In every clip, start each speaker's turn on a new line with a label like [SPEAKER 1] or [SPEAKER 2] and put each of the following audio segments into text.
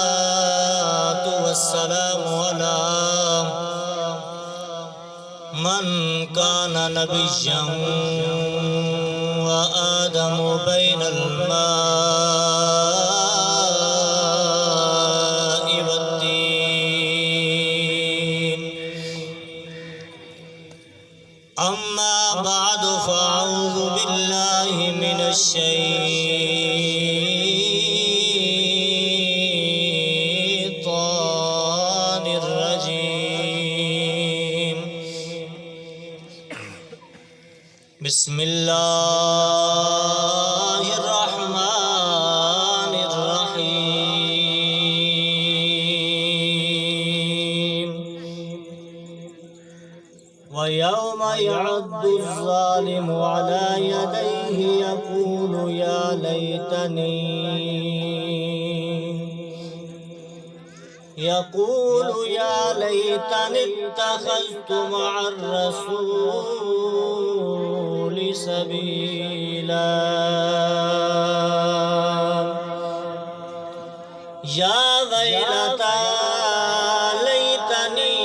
[SPEAKER 1] والصلاة والسلام على من كان نبيا وآدم بين الماء والطين. أما بعد فأعوذ بالله من الشيطان الرجيم. بسم الله الرحمن الرحيم. ويوم يعض الظالم على يديه يقول يا ليتني اتخذت مع الرسول سبيلا. يا ويلتى ليتني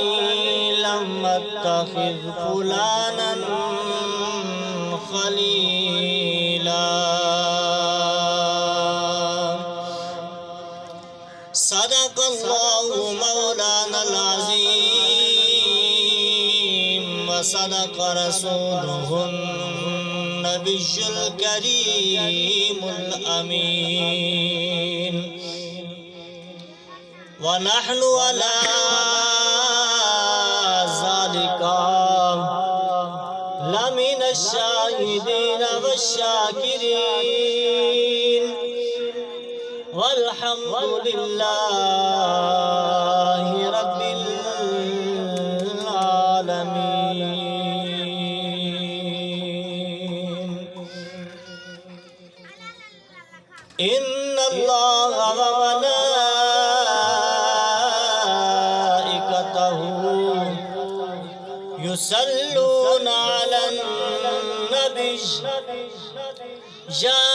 [SPEAKER 1] لم اتخذ فلانا خليلا. صدق الله مولانا العظيم وصدق رسوله النبي الكريم الأمين. ونحن على ذلك لمن الشاهدين والشاكرين. والحمد لله رب العالمين. إن الله وملائكته يصلون على النبي. يا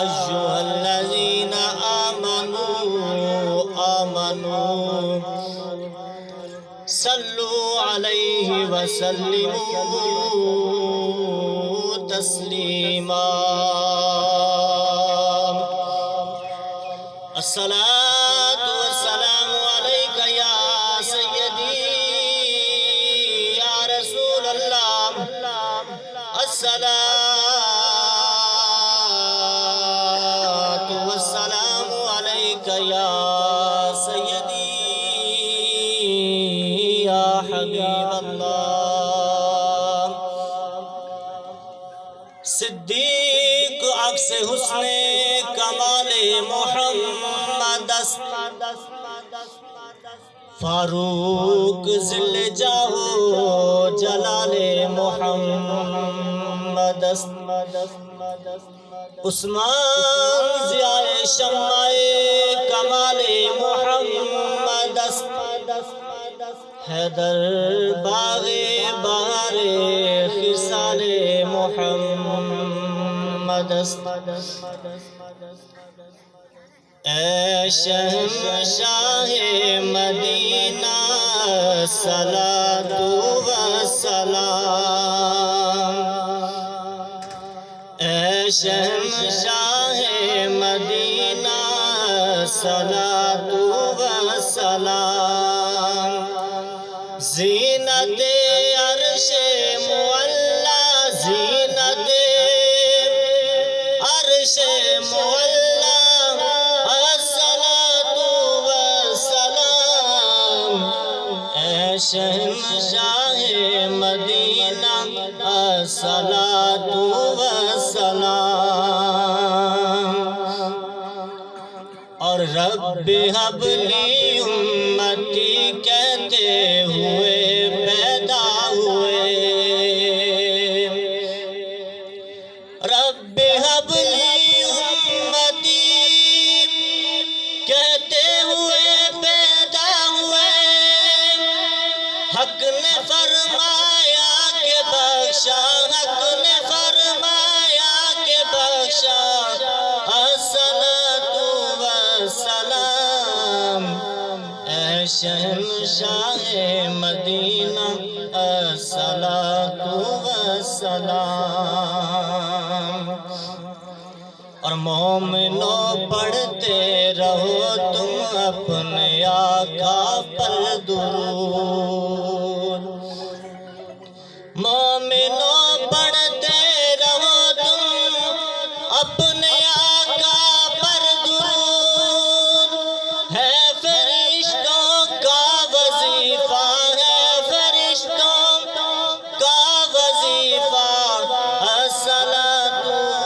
[SPEAKER 1] أيها الذين آمنوا صلوا عليه وسلموا تسليما. الصلاة والسلام عليك يا سيدي يا رسول الله. الصلاة والسلام عليك يا سيدي يا حبيب الله. صدیق عکس حسن کمال محمد است. فاروق ذل جاہو جلال محمد است. عثمان ضیاء شمع کمال محمد است. حیدر باغ بہار خصال محمد است. اے شہنشاہ مدینہ صلاۃ و سلام. اے شہنشاہ مدینہ صلاۃ و سلام. زینت عرش معلا زینت عرش معلا الصلاۃ والسلام. اے شہنشاہ مدینہ الصلاۃ والسلام. اور رب حب لی امتی کہتے ہوئے پیدا ہوئے. رب حب لی امتی کہتے ہوئے پیدا ہوئے. حق نے فرمایا کہ بخشا، حق نے فرمایا کہ بخشا، الصلاۃ والسلام اے شہنشاہ مدینہ، الصلاۃ والسلام۔ اور مومنو پڑھتے رہو تم اپنے آقا پر درود، مومنو پڑھتے رہو تم اپنے آقا پر درود، ہے فرشتوں کا وظیفہ، ہے فرشتوں کا وظیفہ، الصلاۃ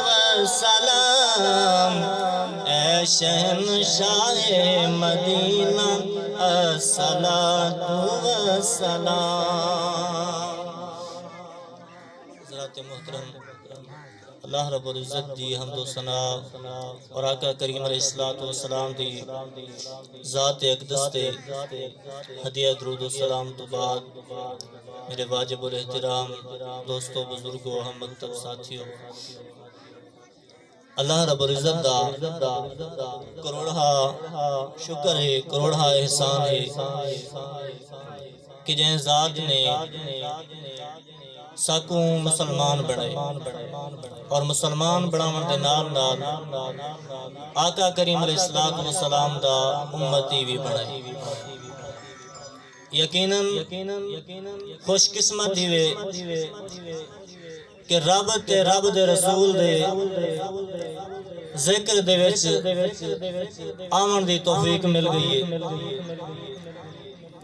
[SPEAKER 1] والسلام اے شہنشاہ مدینہ، الصلاۃ والسلام۔ حضرات محترم، اللہ رب العزت دی حمد و ثنا اور آقا کریم علیہ السلام دی ذات اقدس تے ہدیہ درود و سلام تو بعد میرے واجب الاحترام دوستو، بزرگوں، ہم مکتب ساتھیوں، اللہ رب العزت دا کروڑا شکر ہے، کروڑا احسان ہے کہ جن ذات نے ساکوں مسلمان بڑھائے اور مسلمان بڑھاون دے نال نال آقا کریم علیہ السلام دا امتی بھی بڑھائے۔ یقیناً خوش قسمتی وے کہ رب دے رسول دے ذکر دے وچ آمن دی توفیق مل گئی ہے۔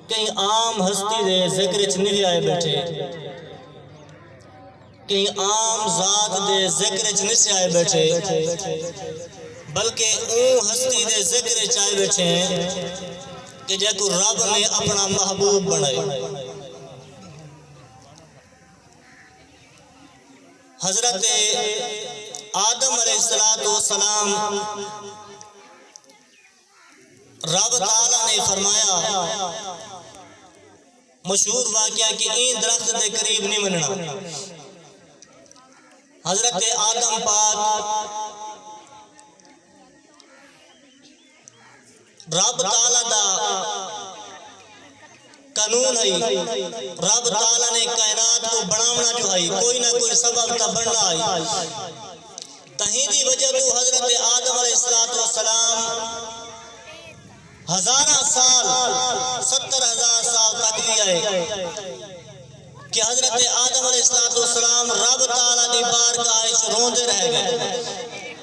[SPEAKER 1] کہیں عام ہستی دے ذکر وچ نہیں آئے بیٹھے، کہیں عام ذات دے ذکر وچ نہیں آئے بیٹھے، بلکہ اون ہستی دے ذکر وچ آئے بیٹھے ہیں کہ جے کو رب نے اپنا محبوب بنائے۔ حضرت آدم علیہ السلام رب تعالیٰ نے فرمایا، مشہور واقعہ کہ این درخت دے قریب نہیں مننا۔ حضرت آدم پاک رب تعالیٰ دا قانون ہے، رب تعالیٰ نے کائنات کو بناونا جو ہے، کوئی نہ کوئی سبب کا بننا ہے۔ تہیں دی وجہ تو حضرت آدم علیہ السلام ہزارہ سال 70,000 سال تک لیا ہے کہ حضرت آدم علیہ السلام رب تعالیٰ دی بارگاہ وچ روندے رہ گئے،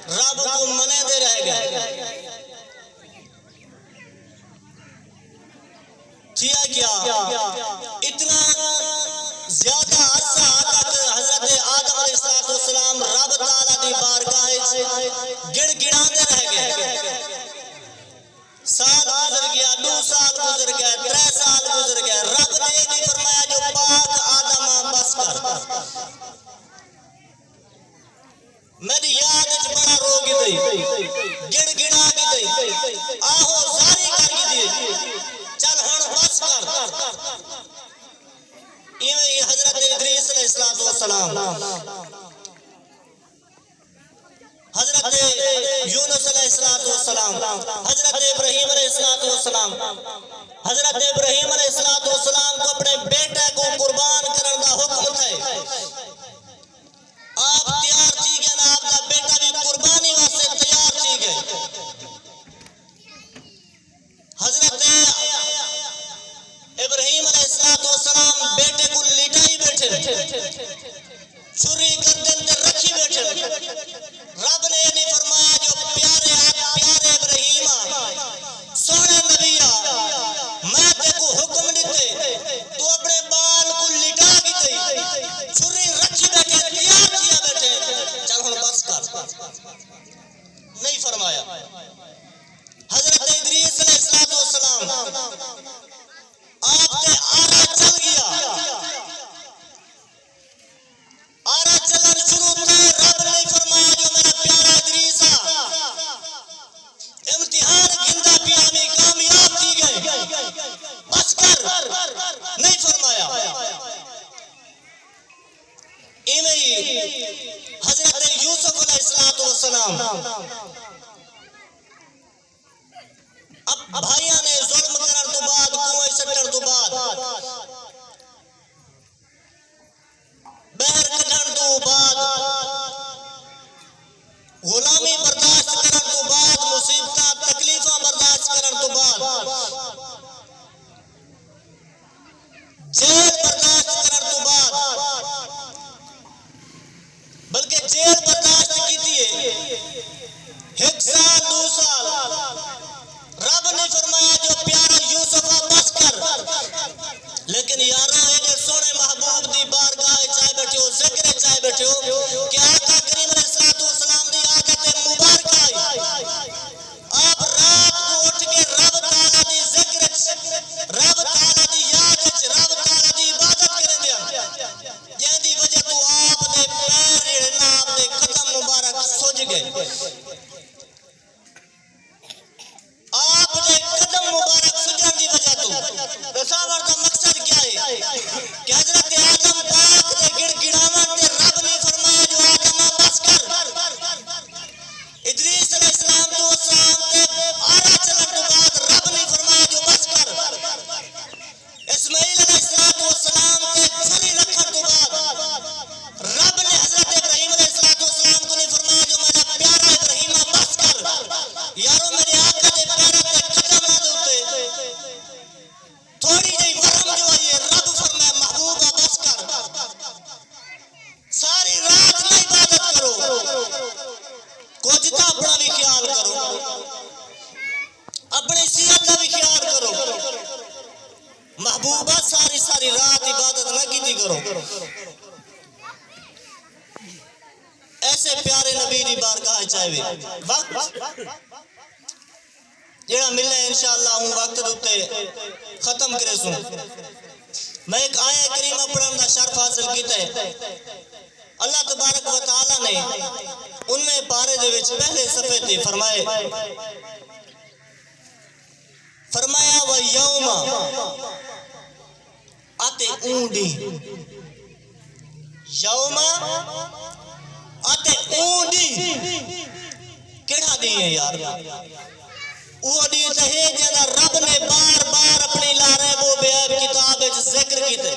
[SPEAKER 1] رب کو منے رہ گئے۔ کیا اتنا زیادہ عرصہ تک حضرت آدم علیہ السلام رب تعالیٰ دی بارگاہ گڑ گڑاندے رہ گئے۔ سال گزر گیا، 2 سال گزر گئے، 3 سال گزر گئے، رب نے یہ نہیں فرمایا جو پاک آدم بس کر، میری یاد وچ بڑا رو گئی، گڑ گڑا گئی، آہو زاری کر گئی، چل ہن بس کر۔ ایویں ہی حضرت ادریس علیہ السلام، حضرت یونس علیہ السلام، حضرت ابراہیم علیہ السلام، حضرت ابراہیم علیہ السلام کو اپنے بیٹے کو قربان کرنے دا حکم تھے۔ آپ تیار تھی گئے نا، آپ کا بیٹا بھی قربانی واسطے تیار تھی گئے۔ حضرت ابراہیم علیہ السلام بیٹے کو لٹائی بیٹھے، چھری گردن تے رکھی بیٹھے۔ رب نے یہ نہیں فرمایا جو پیارے ابراہیم سونے نبی میں تے کو حکم دیتے اب بھائیاں نے ظلم کرن تو بعد کوئی سٹن تو بعد بہر کڈن تو بعد غلامی برداشت کرن تو بعد مصیبتاں تکلیفاں برداشت کرن تو بعد جیل برداشت کرن تو بعد بلکہ جیل برداشت کیتی ہے 1 سال 2 سال رب نے فرمایا جو پیارا یوسف بس کر لیکن یارو ایڈے سونے محبوب دی بارگاہ چاہے بیٹھے ہو ذکر چاہے بیٹھے ہو کہ آقا کریم علیہ السلام دی عادت مبارکہ آئی آپ رات کو اٹھ کے رب تعالیٰ دی ذکر رب تعالیٰ دی یاد رب تعالیٰ دی عبادت کریں دیا جن دی وجہ تو آپ دے پیر رہنا آپ دے قدم مبارک سج گئے آپ دے قدم مبارک سجن دی وجہ تو رساور دا مقصد کیا ہے کہ حضرت آدم پاک دے گڑ گڑاون تے رب نے فرمایا جو آدم بس کر ادریس علیہ السلام تو اسلام تے آرا چلن تو بعد رب نے فرمایا جو بس کر اسماعیل علیہ السلام تے چھری رکھن تو بعد رب نے حضرت ابراہیم علیہ السلام کو نے فرمایا جو میرا پیارا ابراہیم بس کر یارو میرے آقا دے پیارا تے قدم نہ دوتے تھوڑی جی ورم جو آئی ہے رب فرمایا محبوبہ بس کر ساری رات میں عبادت کرو کوجتا اپنا بھی خیال کرو اپنی صحت کا بھی خیال کرو محبوبہ ساری رات عبادت نہ کیتی کرو ایسے پیارے نبی دی بارگاہ چاہے وقت جیڑا ملے انشاءاللہ ہوں وقت دوتے ختم کرے سوں میں ایک آیہ کریمہ پڑھن دا شرف حاصل کیتا ہے اللہ تبارک و تعالی نے ان میں پارے دے وچ پہلے صفحے تے فرمایا و یوم آتے اونڈی یوم آتے اونڈی کیڑا دی ہے یار وہ دی ہے جہاں رب نے بار بار اپنی لارے وہ بے عیب کتاب ذکر کیتے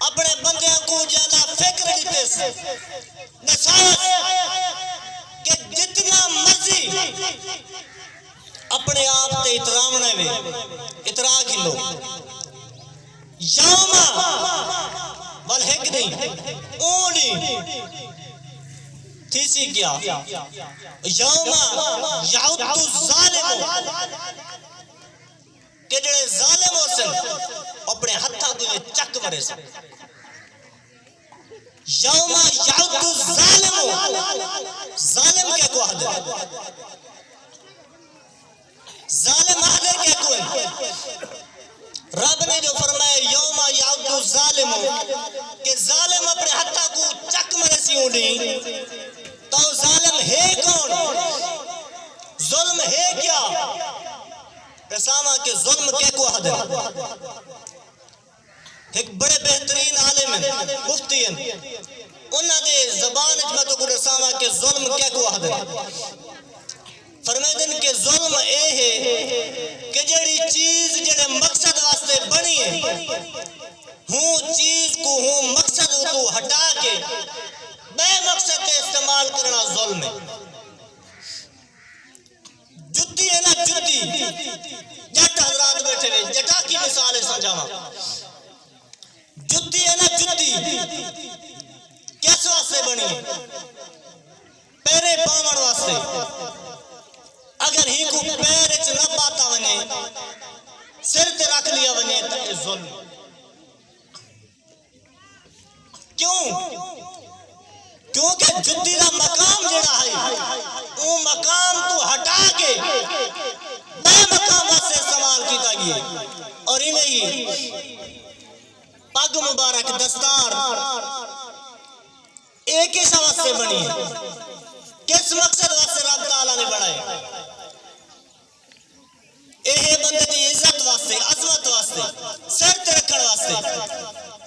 [SPEAKER 1] اپنے بندیاں کو جہاں فکر دیتے سے نساس کہ جتنا مرضی اپنے آپ تے اترامنے میں اترا کھلو یوما والحق نہیں اونی تیسی کیا یوما یعود الظالم کہ جڑے ظالم ہو سن اپنے ہتھا کوئی چک مرے سن یوما یعود الظالم ظالم کیا کو حد ظالم آدھے کیا کوئی رب نے جو فرمایا یوم یعود الظالم کہ ظالم اپنے ہتھا کو چک مرے سی اونڈی تو ظالم ہے کون ظلم ہے کیا رسامہ کے ظلم کیا کو حد ایک بڑے بہترین عالم ہیں مفتی ہیں انہاں دے زبان اجمتوں کو رسامہ کے ظلم کیا کو حد فرمیدن کہ ظلم اے ہے کہ جڑی چیز جڑے مقصد واسطے بنی ہے ہوں چیز کو ہوں مقصد کو ہٹا کے بے مقصد کے استعمال کرنا ظلم ہے جتی ہے نا جتی جٹ حضرات بیٹھے ہوئے جٹا کی مثال سمجھاواں جتی ہے نا جتی کس واسطے بنی ہے پیرے پاون واسطے اگر ہی کو پیر اچ نہ پاتا ونے سر تے رکھ لیا ونے تے ظلم کیوں کیونکہ جدی دا مقام جڑا ہے وہ مقام تو ہٹا کے بے مقام واسطے استعمال کیتا گیا اور انہیں ہی پگ مبارک دستار ایک ہی واسطے بنی ہے کس مقصد واسطے رب تعالیٰ نے بڑھائے اے بندے دی عزت واسطے عظمت واسطے سر تے رکھن واسطے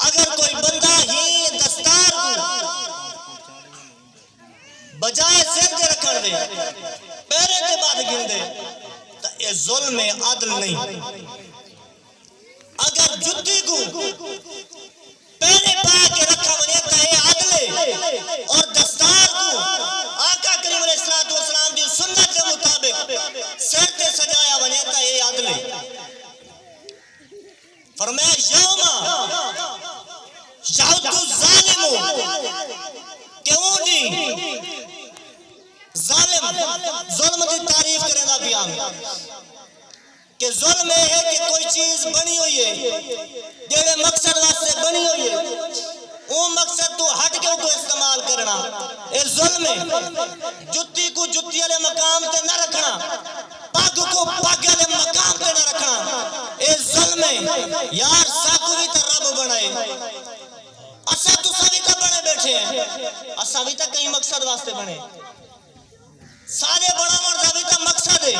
[SPEAKER 1] اگر کوئی بندہ ہی دستار کو دے پیرے کے بعد گن دے تو یہ ظلم عدل نہیں اگر جتی کو پہلے پا کے رکھا ونی تو یہ عدل ہے اور دستار کو آقا کریم علیہ السلام کی سنت کے مطابق سر تے سجایا ونی تو یہ عدل ہے فرمایا یوم یعد الظالم کیوں جی ظالم ظلم کی تعریف کریں گا بیان کہ ظلم ہے کہ کوئی چیز بنی ہوئی ہے جیڑے مقصد واسطے بنی ہوئی ہے وہ مقصد تو ہٹ کے کو استعمال کرنا اے ظلم ہے جتی کو جتی والے مقام تے نہ رکھنا پگ کو پگ والے مقام تے نہ رکھنا اے ظلم ہے یار ساکو بھی تے رب بنائے اسا تو سبھی تے بنے بیٹھے ہیں اسا بھی تے کئی مقصد واسطے بنے سارے بناون دا بھی تے مقصد ہے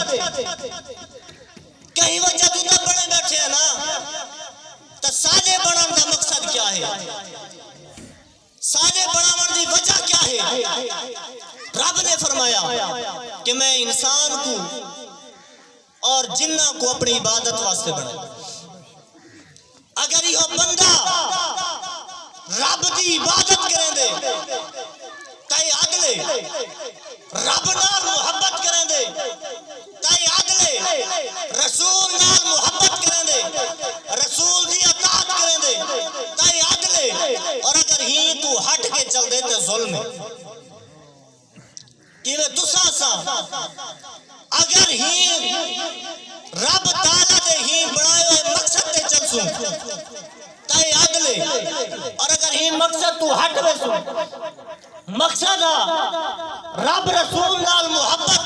[SPEAKER 1] کہیں وجہ تو نہ بنے بیٹھے ہیں نا تو سارے بناون دا مقصد کیا ہے سارے بناون دی وجہ کیا ہے رب نے فرمایا کہ میں انسان کو اور جنہ کو اپنی عبادت واسطے بنایا اگر یہ بندہ رب دی عبادت کریں دے تائی عدلے رب نال محبت کریں دے تائی عدلے رسول نال محبت کریں دے رسول دی اطاعت کریں دے تائی عدلے اور اگر ہی تو ہٹ کے چل دے تو ظلم ہے کہ تسا سا اگر ہی رب تعالیٰ دے ہی بنائے ہوئے مقصد تے چل سوں تائی عدلے اور اگر ہی مقصد تو ہٹ بے سوں مقصد رب رسول نال محبت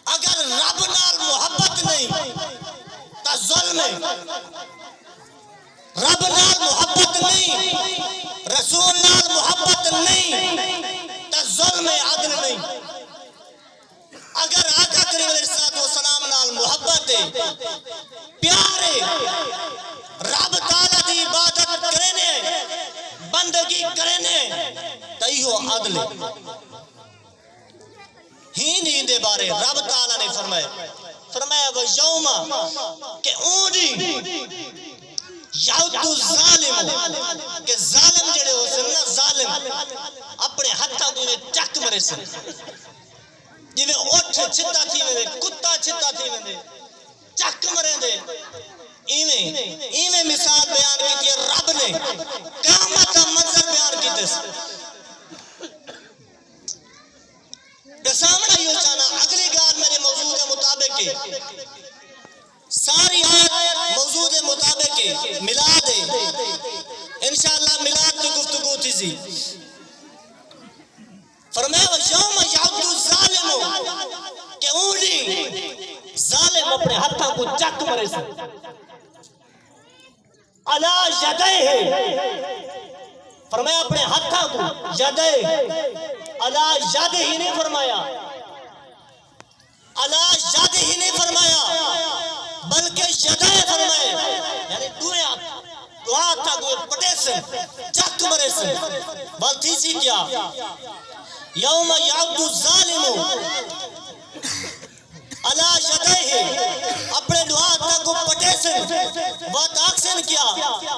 [SPEAKER 1] اگر رب نال محبت نہیں تا ظلم ہے رب نال محبت نہیں رسول نال محبت نہیں تا ظلم ہے عدل نہیں اگر آقا کریم علیہ السلام نال محبت ہے پیار ہے رب تعالیٰ دی عبادت کرنے بندگی کرنے تو یہ عدل ہے ہی نہیں دے بارے رب تعالیٰ نے فرمایا وہ یوم کہ اونڈی یعد الظالم کہ ظالم جڑے ہو سن ظالم اپنے ہتھاں کو چک مرے سن جی میں اٹھ چھتا تھی میں کتا چھتا تھی میں چک مرے دے ایویں مثال بیان کی تھی رب نے قیامت کا منظر بیان کی تھی سامنے یہ چاہنا اگلی گار میرے موضوع کے مطابق ساری آیت موضوع کے مطابق ملاد ہے انشاءاللہ ملاد کی گفتگو تھی سی فرمایا یوم یعد الظالم کہ اونڈی ظالم اپنے ہاتھوں کو چک مرے سے علا یدے فرمایا اپنے ہاتھوں کو یدے علا ید ہی نہیں فرمایا علا ید ہی نہیں فرمایا بلکہ یدے فرمائے یعنی دو ہاتھوں کو پٹے سے چک مرے سے بات تھی سی کیا یوم یعد الظالم علا یدیہ اپنے دو ہاتھوں کو پٹے سے بات آکسن کیا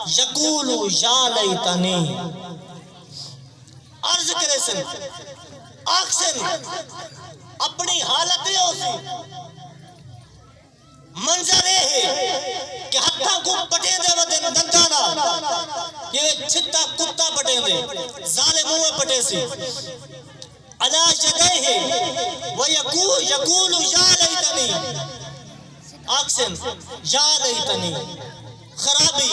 [SPEAKER 1] یقول یا لیتنی عرض کرے سے آکسن اپنی حالت ہو سی منظر ہے کہ ہاتھوں کو پٹے دے ودے دندانا یہ چھتا کتا پٹے دے ظالم ہوئے پٹے سی علا یدیہ ویقول یا لیتنی آکسن یا لیتنی خرابی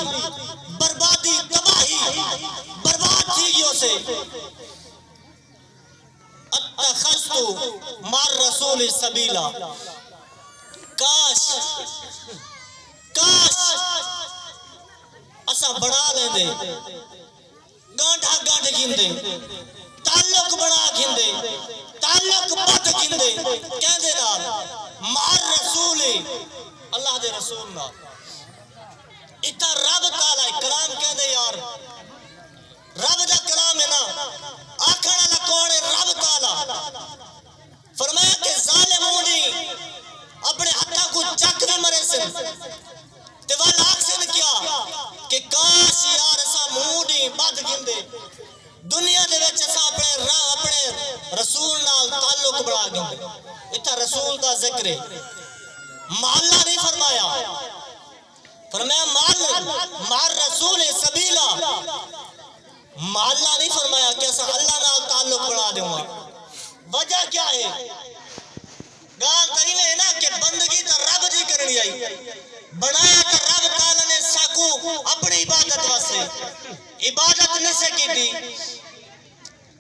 [SPEAKER 1] بربادی تباہی برباد چیزوں سے اتخذتو مار رسول سبیلا کاش اسا بڑھا لیں دے گانڈھا گانڈھ گھن دے تعلق بڑا گھن دے تعلق بد گھن دے کہہ دے نال مار رسول اللہ دے رسول نال اتنا رب تعالیٰ کلام کہہ دے یار رب دا کلام ہے نا آکھن والا کون ہے؟ رب تعالی فرمایا کہ ظالم ہونی اپنے ہتھاں کو چک دے مرے سے تے وال آکسن کیا کہ کاش یار اسا مونڈی بد گندے دنیا دے وچ اسا اپنے رسول نال تعلق بڑھا گندے اتھا رسول دا ذکر ہے محلہ نہیں فرمایا فرمایا مار رسول سبیلا محلہ نہیں فرمایا کہ اسا اللہ نال تعلق بڑھا دوں گا وجہ کیا ہے گال تری میں ہے نا کہ بندگی تا رب دی کرنی آئی بنایا کہ رب تعالیٰ نے ساکو اپنی عبادت واسے عبادت نہیں سے کی تھی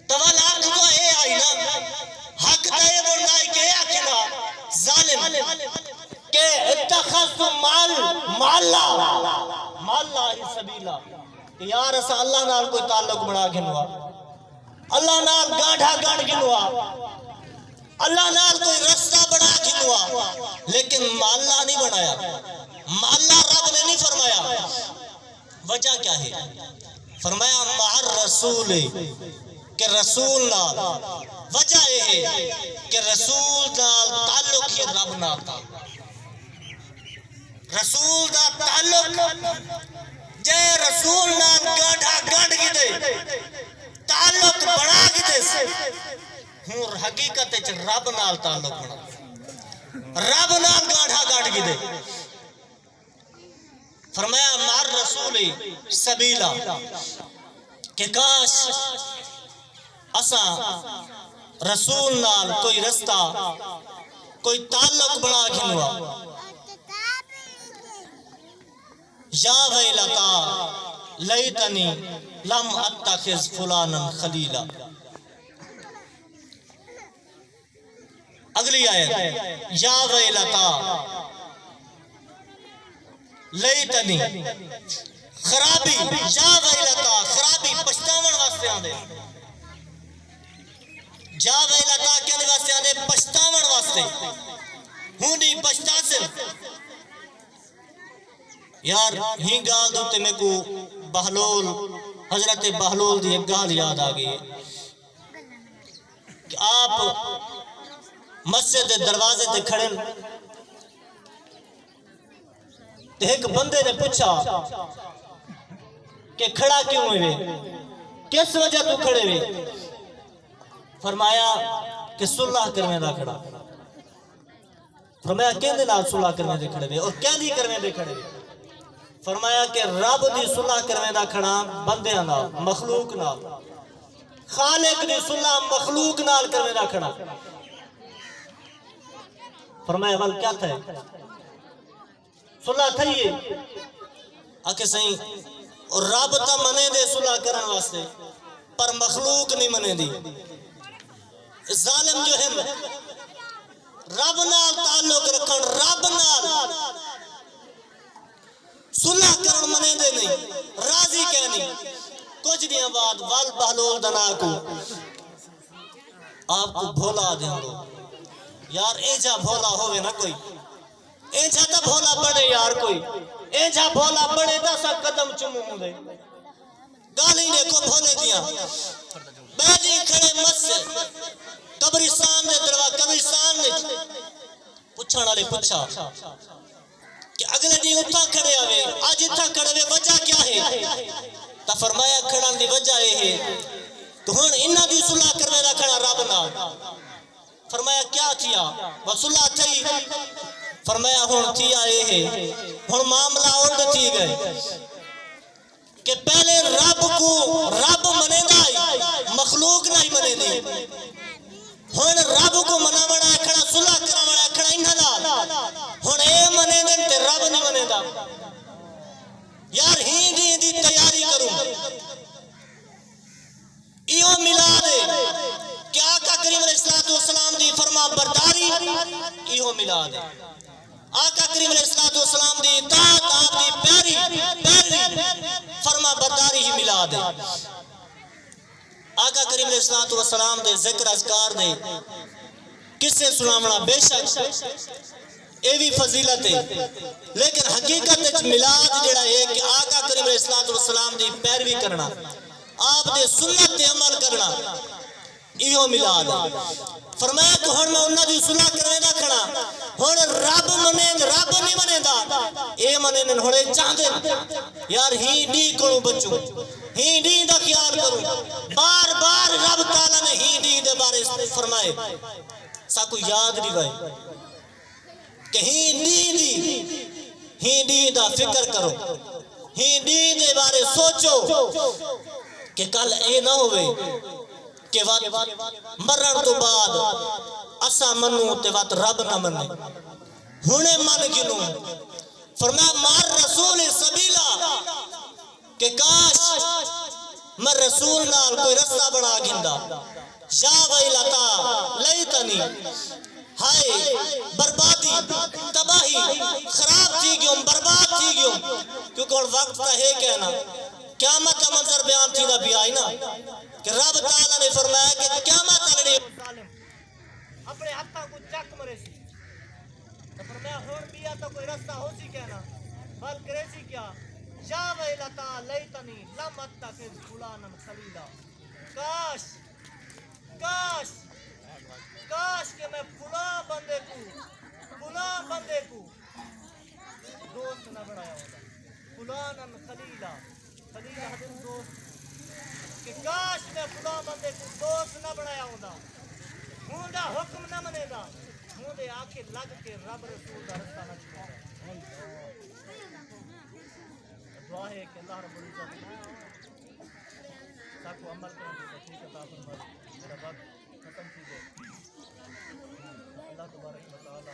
[SPEAKER 1] توال آنکھ کو اے آئی نا حق دائے بندائی کہ اے آکھنا ظالم کہ اتخذت مالا ہی سبیلا کہ یار اسا اللہ نال کوئی تعلق بڑھا گنوا اللہ نال گاڑھا گاڑ گنوا اللہ نال کوئی رستہ بنا گنوا لیکن مالا نہیں بنایا مالا رب نے نہیں فرمایا وجہ کیا ہے فرمایا مہر رسول کہ رسول نال وجہ یہ ہے کہ رسول نال تعلق ہی رب نال تھا رسول دا تعلق جے رسول نال گاڑھا گاڑ گی دے تعلق بڑھا گی دے سے ہوں حقیقت ہے رب نال تعلق بڑھا رب نال گاڑھا گاڑ گی دے فرمایا مار رسول سبیلا کہ کاش اسا رسول نال کوئی رستہ کوئی تعلق بڑھا گھنوا یا ویلتا لیتنی لم اتخذ فلانا خلیلا اگلی آیت یا ویلتا لیتنی خرابی یا ویلتا خرابی پشتاون واسطے آندے جا ویلتا کہنے واسطے آندے پشتاون واسطے ہونی پشتا سے یار ہی گال دوتے میں کو بہلول حضرت بہلول دی ایک گال یاد آگئی کہ آپ مسجد دروازے تے کھڑے تے ایک بندے نے پوچھا کہ کھڑا کیوں ہوئے کس وجہ تو کھڑے ہوئے فرمایا کہ صلح کرنے دا کھڑا فرمایا کہیں دے نال صلح کرنے دے کھڑے ہوئے اور کہیں دی کرنے دے کھڑے ہوئے فرمایا کہ رب دی صلح کرنے دا کھڑا بندے نال مخلوق نال خالق دی صلح مخلوق نال کرنے دا کھڑا فرمایا ول کیا تھا صلح تھئیے آکے صحیح اور رب تا منے دے صلح کرن واسطے پر مخلوق نہیں منے دی ظالم جو ہے رب نال تعلق رکھن رب نال صلح کرن منے دے نہیں راضی کہنی کچھ دیا بعد وال بہلول دنا کو آپ کو بھولا دیں دو یار ایجا بھولا ہوئے نا کوئی ایجا تا بھولا بڑے یار کوئی ایجا بھولا بڑے دا سا قدم چمو ہوں دے گالی نے کو بھولے دیا بیدی کھڑے مسجد قبرستان دے دروا قبرستان نے پوچھانا لے پوچھا کہ اگلے دی اتھا کھڑے آوے آج اتھا کھڑے ہوئے وجہ کیا ہے تا فرمایا کھڑان دی وجہ یہ ہے تو ہن انہاں دی صلح کرنے دا کھڑا رب نال فرمایا کیا کیا وہ صلح تھی فرمایا ہن تھی آئے ہے ہن معاملہ الٹ تھی گئے کہ پہلے رب کو رب منے دا مخلوق نہیں منے دی ہن رب کو منا بڑا کھڑا صلح کرا بڑا کھڑا انہاں دا ہن اے منے دن تے رب نہیں منے دا یار ہی دی تیاری کروں ایو ملاد ہے کہ آقا کریم علیہ السلام دی فرما برداری ایو ملاد ہے آقا کریم علیہ السلام دی اطاعت آپ دی پیاری فرما برداری ہی ملاد ہے آقا کریم علیہ السلام دے ذکر اذکار دے کسے سنامنا بے شک اے بھی فضیلت ہے لیکن حقیقت ملاد جڑا ہے کہ آقا کریم علیہ السلام دی پیروی کرنا آپ دے سنت دے عمل کرنا ایہو ملاد ہے۔ فرمایا کہ ہن میں انہاں دی صلح کرنے دا کھڑا ہن رب نہیں منے دا اے منے ہن چاہندے یار ہی ڈی کو بچوں ہی ڈی دا خیال کروں بار بار رب تعالیٰ نے ہی ڈی دے بارے فرمائے ساکو یاد نہیں بھائی کہ ہی ڈی دا فکر کرو ہی ڈی دے بارے سوچو کہ کل اے نہ ہوئے کہ وقت مرن تو بعد اسا منو تے وقت رب نہ منے ہونے من گنو فرمایا مار رسول سبیلا کہ کاش میں رسول نال کوئی رستہ بنا گندا یا ویلتا لیتنی ہائے بربادی تباہی خراب تھی گیوں برباد تھی گیوں کیونکہ اور وقت کا ہے کہنا قیامت کا منظر بیان تھی دا بھی آئی نا کہ رب تعالیٰ نے فرمایا کہ قیامت لڑی اپنے ہتھا کو چک مرے سی تو فرمایا ہون بیا تو کوئی رستہ ہو سی کہنا بل کرے سی کیا یا ویلتا لیتنی لم اتخذ فلانا خلیلا کاش کہ میں فلاں بندے کو دوست نہ بڑھایا ہوگا فلانا خلیلا خلیلا حضرت دوست کہ کاش میں فلاں بندے کو دوست نہ بڑھایا ہوگا ہوں دا حکم نہ منے گا ہوں دے آنکھیں لگ کے رب رسول دا رستہ نہ چھوڑا دعا ہے کہ اللہ رب العزت ساکو عمل کرنے کی توفیق عطا فرمائے میرا وقت ختم کیجئے اللہ تبارک و تعالی